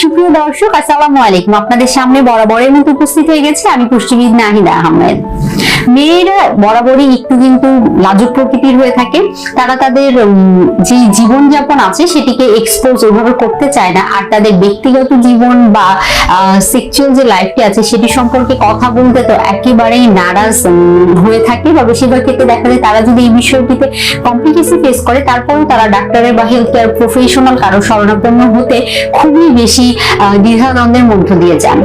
সুপ্রিয় দর্শক, আসসালামু আলাইকুম। আপনাদের সামনে বরাবরের মতো উপস্থিত হয়ে গেছে আমি পুষ্টিবিদ নাহিদা আহমেদ। মেয়েরা বরাবরই একটু কিন্তু লাজুক প্রকৃতির হয়ে থাকে। তারা তাদের যে জীবনযাপন আছে সেটিকে এক্সপোজ ওইভাবে করতে চায় না, আর তাদের ব্যক্তিগত জীবন বা সেক্সুয়াল যে লাইফটি আছে সেটি সম্পর্কে কথা বলতে তো একেবারেই নারাজ হয়ে থাকে, বা বেশিরভাগ ক্ষেত্রে দেখা যায় তারা যদি এই বিষয়টিতে কমপ্লিকেসি ফেস করে তারপরেও তারা ডাক্তারের বা হেলথ কেয়ার প্রফেশনাল কারো শরণাপন্ন হতে খুবই বেশি দ্বিধাদ্বন্দ্বের মধ্য দিয়ে যান।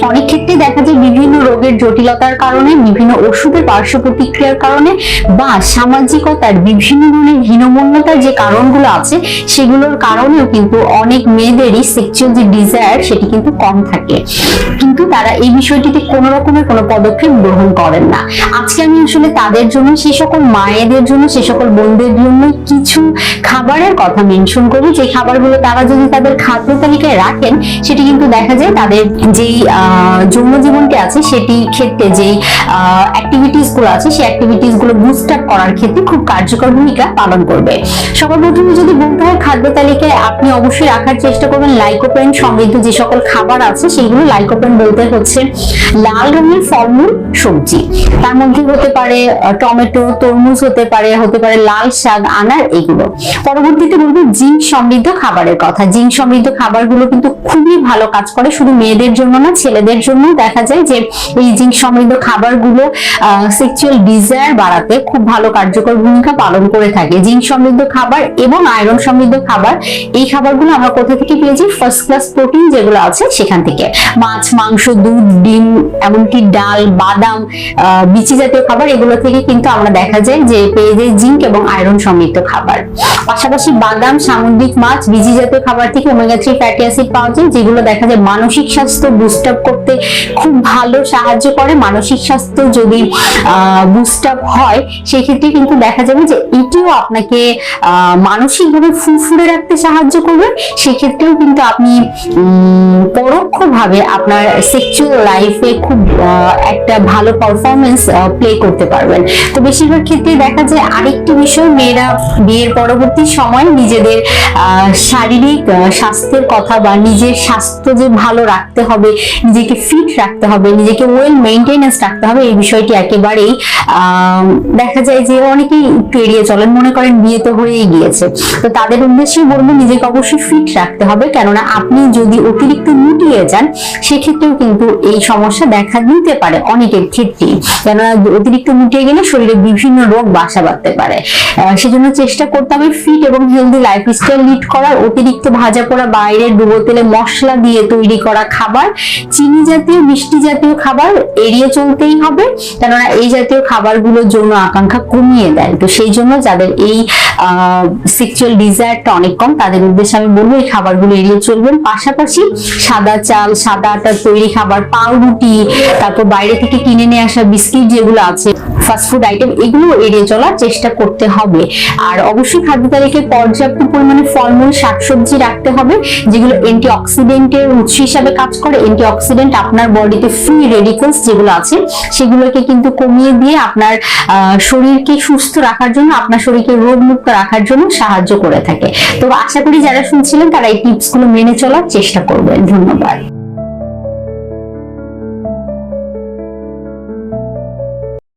অনেক ক্ষেত্রে দেখা যায় বিভিন্ন রোগের জটিলতার কারণে, বিভিন্ন ওষুধের পার্শ্ব প্রতিক্রিয়ার কারণে, বা সামাজিকতার বিভিন্ন ধরনের হীনমন্যতার যে কারণগুলো আছে সেগুলোর কারণেও কিন্তু অনেক মেয়েদেরই সেক্সুয়াল যে ডিজায়ার সেটি কিন্তু কম থাকে, কিন্তু তারা এই বিষয়টিতে কোনো রকমের কোনো পদক্ষেপ গ্রহণ করেন না। আজকে আমি আসলে তাদের জন্য, সেই সকল মায়েদের জন্য, সেই সকল বোনদের জন্য কিছু খাবারের কথা মেনশন করি, যে খাবারগুলো তারা যদি তাদের খাদ্য তালিকায় রাখেন সেটি কিন্তু দেখা যায় তাদের যেই যৌন জীবনটি আছে সেটির ক্ষেত্রে যেই অ্যাক্টিভিটিস গুলো আছে সেই অ্যাক্টিভিটিস গুলো বুস্ট আপ করার ক্ষেত্রে খুব কার্যকর ভূমিকা পালন করবে। সবার প্রথমে যদি বলতে হয়, খাদ্য তালিকায় আপনি অবশ্যই রাখার চেষ্টা করবেন লাইকোপেন সমৃদ্ধ যে সকল খাবার আছে সেগুলো। লাইকোপেন বলতে হচ্ছে লাল রঙের ফলমূল, সবজি, তার মধ্যে হতে পারে টমেটো, তরমুজ, হতে পারে লাল শাক, আনার, এগুলো। পরবর্তীতে বলবো জিঙ্ক সমৃদ্ধ খাবারের কথা। জিঙ্ক সমৃদ্ধ খাবারগুলো কিন্তু খুবই ভালো কাজ করে, শুধু মেয়েদের জন্য না, ছেলেদের জন্য দেখা যায় যে এই জিঙ্ক সমৃদ্ধ খাবারগুলো সেক্সুয়াল ডিজায়ার বাড়াতে খুব ভালো কার্যকর ভূমিকা পালন করে থাকে। জিঙ্ক সমৃদ্ধ খাবার এবং আয়রন সমৃদ্ধ খাবার, এই খাবারগুলো আমরা কোথা থেকে পেয়েছি? ফার্স্ট ক্লাস প্রোটিন যেগুলো আছে সেখান থেকে। মাছ, মাংস, দুধ, ডিম, এমনকি ডাল, বাদাম, বিচি জাতীয় খাবার, এগুলো থেকে কিন্তু আমরা দেখা যায় যে পেয়ে যাই জিঙ্ক এবং আয়রন সমৃদ্ধ খাবার। পাশাপাশি বাদাম, সামুদ্রিক মাছ, বিচি জাতীয় খাবার থেকে ওমেগা 3 ফ্যাটি অ্যাসিড পাওয়া যায়, যেগুলো দেখা যায় মানসিক স্বাস্থ্য বুস্ট আপ করতে খুব ভালো সাহায্য করে। মানসিক স্বাস্থ্য যদি বুস্ট আপ হয় সেই ক্ষেত্রে কিন্তু দেখা যাবে যে এটিও আপনাকে মানসিকভাবে ফুরফুরে রাখতে সাহায্য করবে। সেক্ষেত্রেও কিন্তু আপনি পরোক্ষভাবে আপনার সেক্সুয়াল লাইফে খুব একটা ভালো পারফরমেন্স প্লে করতে পারবেন। তো বেশিরভাগ ক্ষেত্রে দেখা যায় আরেকটি বিষয়, মেয়েরা বিয়ের পরবর্তী সময় নিজেদের শারীরিক স্বাস্থ্যের কথা বা নিজের স্বাস্থ্য যে ভালো রাখতে হবে, নিজেকে ফিট রাখতে হবে, নিজেকে ওয়েল মেইনটেনেন্স রাখতে হবে, এই বিষয়টি একেবারেই দেখা যায় যে অনেকেই একটু এড়িয়ে চলেন, মনে করেন বিয়ে তো হয়েই গিয়েছে। তো তাদের উদ্দেশ্যে বলবো নিজেকে অবশ্যই ফিট রাখতে হবে, কেননা আপনি যদি অতিরিক্ত মুটিয়ে যান সেক্ষেত্রেও কিন্তু এই সমস্যা দেখা দিতে পারে অনেকের ক্ষেত্রেই, কেননা অতিরিক্ত মুটিয়ে গেলে শরীরে বিভিন্ন রোগ বাসা বাঁধতে পারে। সেজন্য চেষ্টা করতে হবে ফিট এবং হেলদি লাইফস্টাইল লিড করার। অতিরিক্ত ভাজা পোড়া, বাইরে ডুবো তেলে মশলা দিয়ে তৈরি করা খাবার, চিনি জাতীয়, মিষ্টি জাতীয় খাবার এড়িয়ে চলতেই হবে, কেননা এই জাতীয় খাবারগুলো যৌন আকাঙ্ক্ষা কমিয়ে দেয়। তো সেই জন্য যাদের এই সেক্সুয়াল ডিজায়ারটা অনেক কম তাদের উদ্দেশ্যে আমি বলবো এই খাবারগুলো এড়িয়ে চলবেন। পাশাপাশি সাদা চাল, সাদা আটার তৈরি খাবার, পাউরুটি, তারপর বাইরে থেকে কিনে নিয়ে আসা বিস্কিট যেগুলো আছে, ফাস্টফুড আইটেম, এগুলো এড়িয়ে চলার চেষ্টা করতে হবে। আর অবশ্যই খাদ্য তালিকায় পর্যাপ্ত পরিমাণে ফলমূল, শাকসবজি রাখতে হবে, যেগুলো অ্যান্টিঅক্সিডেন্টের উৎস হিসাবে কাজ করে। অ্যান্টিঅক্সিডেন্ট আপনার বডিতে ফ্রি রেডিক্যালস যেগুলো আছে সেগুলোকে কিন্তু কমিয়ে দিয়ে আপনার শরীরকে সুস্থ রাখার জন্য, আপনার শরীরকে রোগমুক্ত রাখার জন্য সাহায্য করে থাকে। তো আশা করি যারা শুনছিলেন তারা এই টিপস গুলো মেনে চলার চেষ্টা করবেন। ধন্যবাদ।